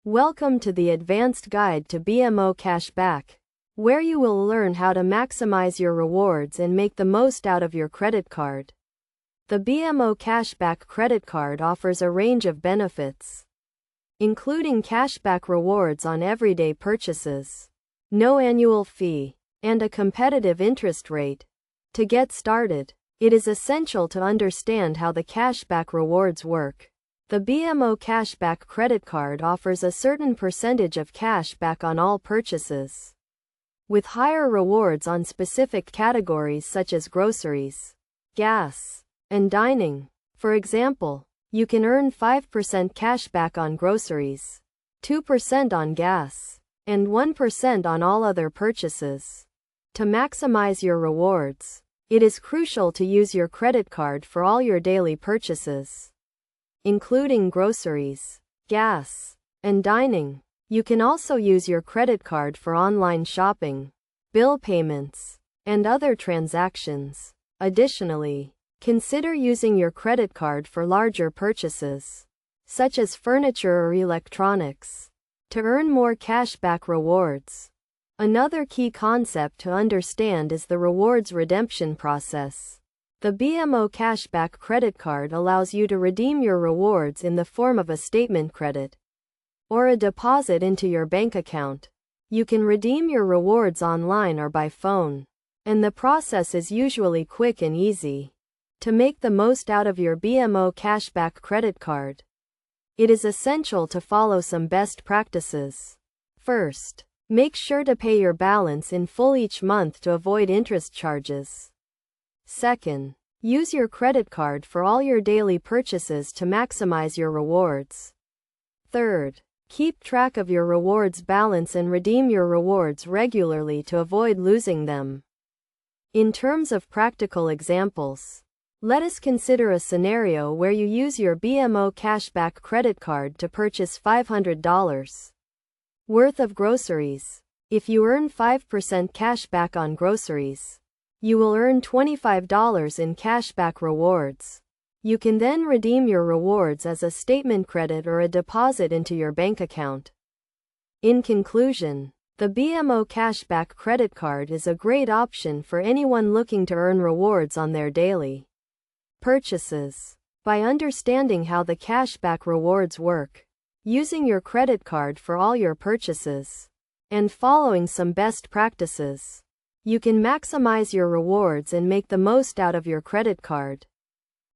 Welcome to the Advanced Guide to BMO Cashback, where you will learn how to maximize your rewards and make the most out of your credit card. The BMO Cashback credit card offers a range of benefits, including cashback rewards on everyday purchases, no annual fee, and a competitive interest rate. To get started, it is essential to understand how the cashback rewards work. The BMO Cashback credit card offers a certain percentage of cash back on all purchases, with higher rewards on specific categories such as groceries, gas, and dining. For example, you can earn 5% cash back on groceries, 2% on gas, and 1% on all other purchases. To maximize your rewards, it is crucial to use your credit card for all your daily purchases, including groceries, gas, and dining. You can also use your credit card for online shopping, bill payments, and other transactions. Additionally, consider using your credit card for larger purchases, such as furniture or electronics, to earn more cashback rewards. Another key concept to understand is the rewards redemption process. The BMO Cashback credit card allows you to redeem your rewards in the form of a statement credit or a deposit into your bank account. You can redeem your rewards online or by phone, and the process is usually quick and easy. To make the most out of your BMO Cashback credit card, it is essential to follow some best practices. First, make sure to pay your balance in full each month to avoid interest charges. Second, use your credit card for all your daily purchases to maximize your rewards. Third, keep track of your rewards balance and redeem your rewards regularly to avoid losing them. In terms of practical examples, let us consider a scenario where you use your BMO Cashback credit card to purchase $500 worth of groceries. If you earn 5% cash back on groceries, you will earn $25 in cashback rewards. You can then redeem your rewards as a statement credit or a deposit into your bank account. In conclusion, the BMO Cashback credit card is a great option for anyone looking to earn rewards on their daily purchases. By understanding how the cashback rewards work, using your credit card for all your purchases, and following some best practices, you can maximize your rewards and make the most out of your credit card.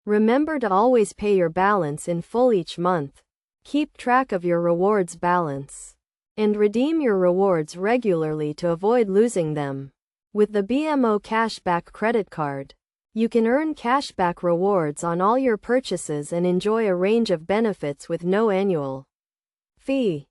Remember to always pay your balance in full each month, keep track of your rewards balance, and redeem your rewards regularly to avoid losing them. With the BMO Cashback credit card, you can earn cashback rewards on all your purchases and enjoy a range of benefits with no annual fee.